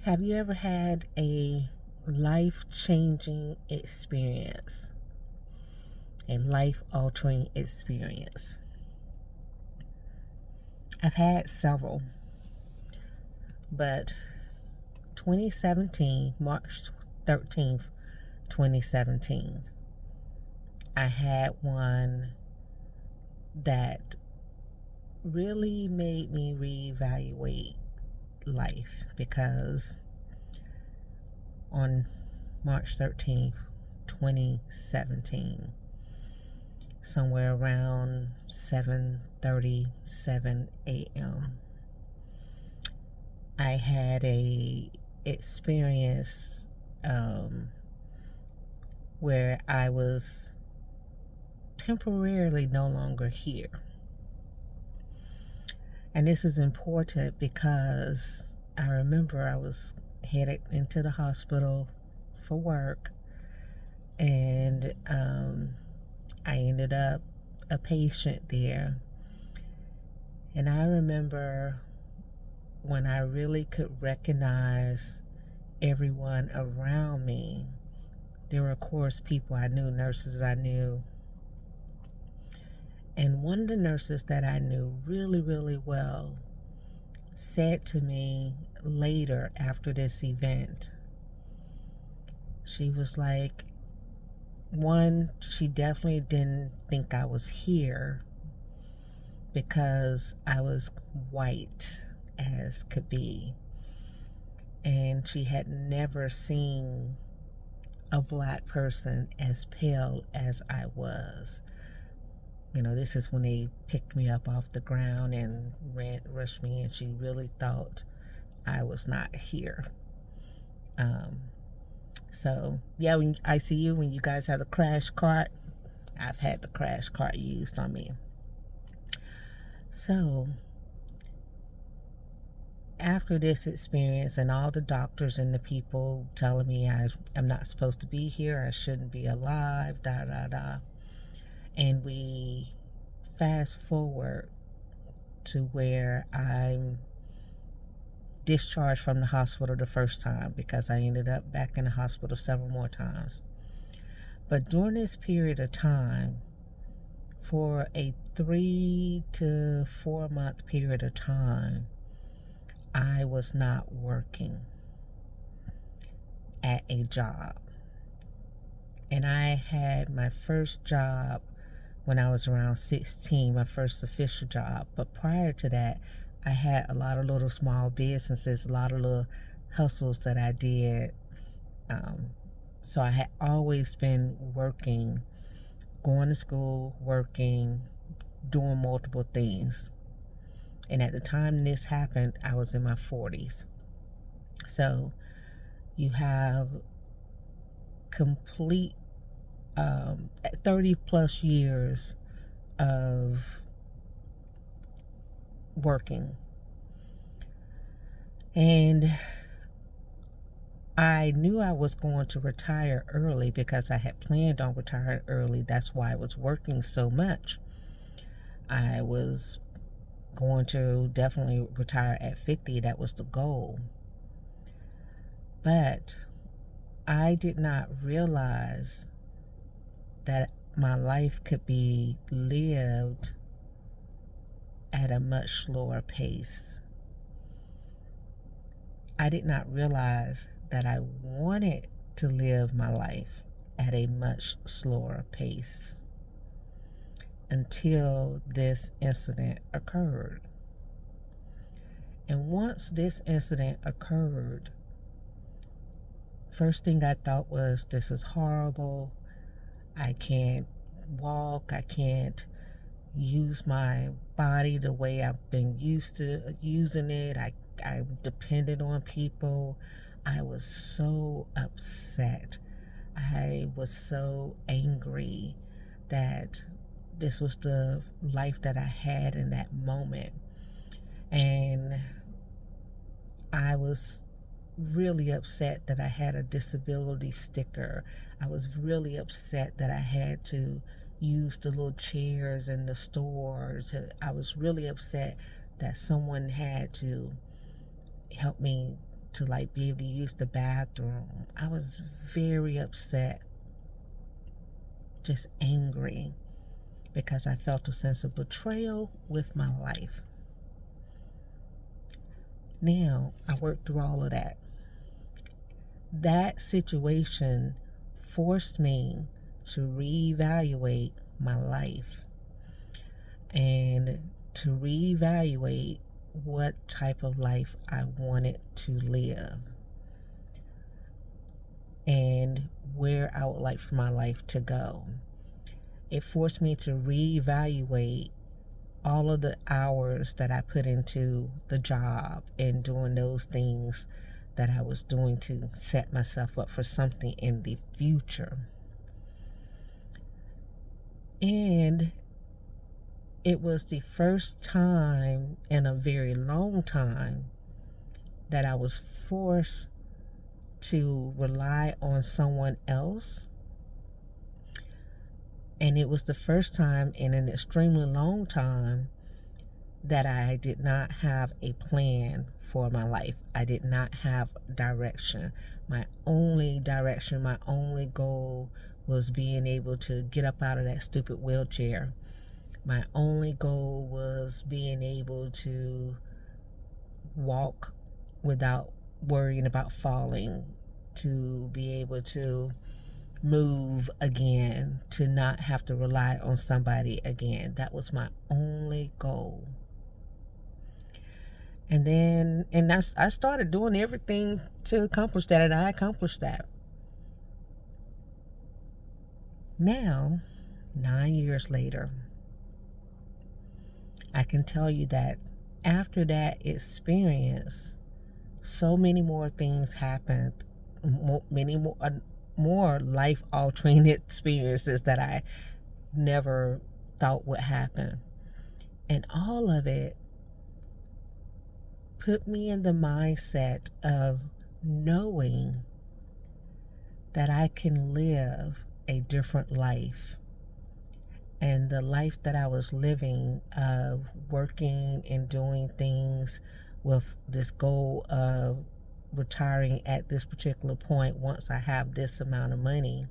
Have you ever had a life-changing experience? A life-altering experience? I've had several, but 2017, March 13th, 2017, I had one that really made me reevaluate life because on March 13th, 2017, somewhere around 7:37 a.m., I had a experience where I was temporarily no longer here. And this is important because I remember I was headed into the hospital for work, and I ended up a patient there. And I remember when I really could recognize everyone around me. There were, of course, people I knew, nurses I knew. And one of the nurses that I knew really, really well said to me later after this event, she was like, one, she definitely didn't think I was here because I was white as could be. And she had never seen a black person as pale as I was. You know, this is when they picked me up off the ground and rushed me, and she really thought I was not here. So, yeah, when I see you, when you guys have the crash cart, I've had the crash cart used on me. So, after this experience and all the doctors and the people telling me I'm not supposed to be here, I shouldn't be alive, da da da. And we fast forward to where I'm discharged from the hospital the first time, because I ended up back in the hospital several more times. But during this period of time, for a 3 to 4 month period of time, I was not working at a job. And I had my first job when I was around 16, my first official job. But prior to that, I had a lot of little small businesses, a lot of little hustles that I did. So I had always been working, going to school, working, doing multiple things. And at the time this happened, I was in my 40s. So you have complete 30 plus years of working. And I knew I was going to retire early because I had planned on retiring early. That's why I was working so much. I was going to definitely retire at 50. That was the goal. But I did not realize that my life could be lived at a much slower pace. I did not realize that I wanted to live my life at a much slower pace until this incident occurred. And once this incident occurred, first thing I thought was, this is horrible. I can't walk. I can't use my body the way I've been used to using it. I'm dependent on people. I was so upset. I was so angry that this was the life that I had in that moment. And I was really upset that I had a disability sticker. I was really upset that I had to use the little chairs in the stores. I was really upset that someone had to help me to like be able to use the bathroom. I was very upset, just angry, because I felt a sense of betrayal with my life. Now, I worked through all of that. That situation forced me to reevaluate my life and to reevaluate what type of life I wanted to live and where I would like for my life to go. It forced me to reevaluate all of the hours that I put into the job and doing those things that I was doing to set myself up for something in the future. And it was the first time in a very long time that I was forced to rely on someone else. And it was the first time in an extremely long time that I did not have a plan for my life. I did not have direction. My only direction, my only goal was being able to get up out of that stupid wheelchair. My only goal was being able to walk without worrying about falling, to be able to move again, to not have to rely on somebody again. That was my only goal. And I started doing everything to accomplish that, and I accomplished that. Now, 9 years later, I can tell you that after that experience, so many more things happened, many more life-altering experiences that I never thought would happen. And all of it put me in the mindset of knowing that I can live a different life. And the life that I was living of working and doing things with this goal of retiring at this particular point once I have this amount of money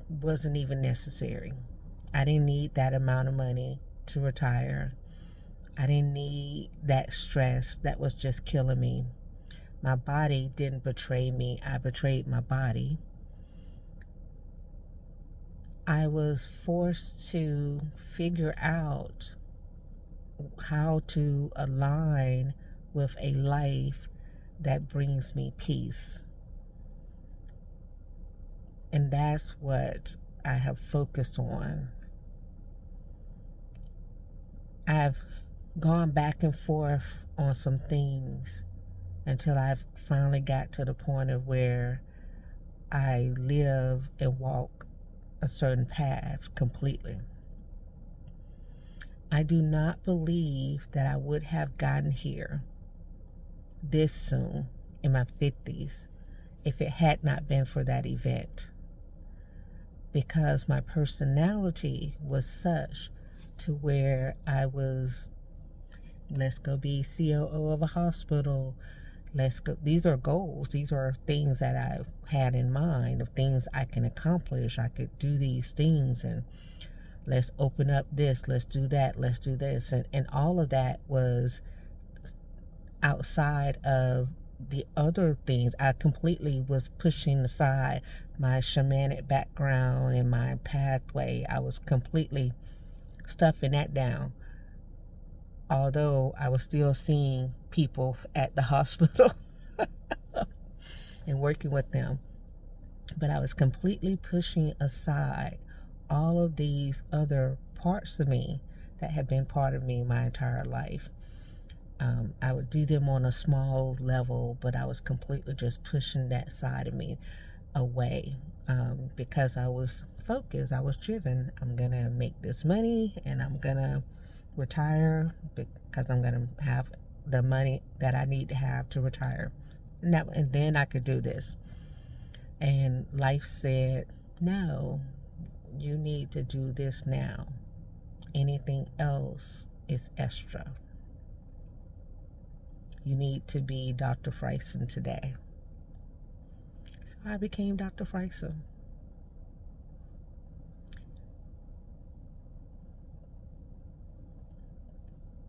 wasn't even necessary. I didn't need that amount of money to retire. I didn't need that stress that was just killing me. My body didn't betray me. I betrayed my body. I was forced to figure out how to align with a life that brings me peace. And that's what I have focused on. I've gone back and forth on some things until I've finally got to the point of where I live and walk a certain path completely. I do not believe that I would have gotten here this soon in my 50s if it had not been for that event, because my personality was such to where I was, let's go be COO of a hospital. Let's go. These are goals. These are things that I've had in mind of things I can accomplish. I could do these things, and let's open up this. Let's do that. Let's do this. And all of that was outside of the other things. I completely was pushing aside my shamanic background and my pathway. I was completely stuffing that down. Although I was still seeing people at the hospital and working with them. But I was completely pushing aside all of these other parts of me that had been part of me my entire life. I would do them on a small level, but I was completely just pushing that side of me away because I was focused. I was driven. I'm going to make this money and I'm going to retire because I'm going to have the money that I need to have to retire. And then I could do this. And life said, no, you need to do this now. Anything else is extra. You need to be Dr. Freisen today. So I became Dr. Freisen.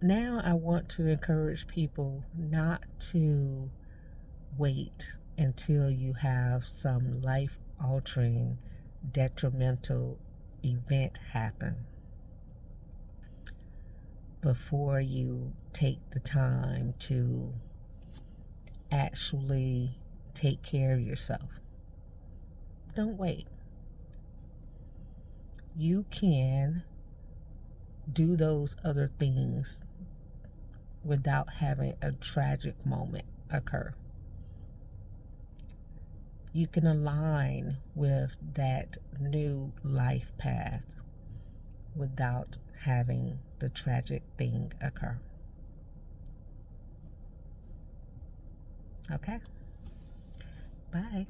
Now I want to encourage people not to wait until you have some life-altering, detrimental event happen before you take the time to actually take care of yourself. Don't wait. You can do those other things without having a tragic moment occur. You can align with that new life path without having the tragic thing occur. Okay? Bye.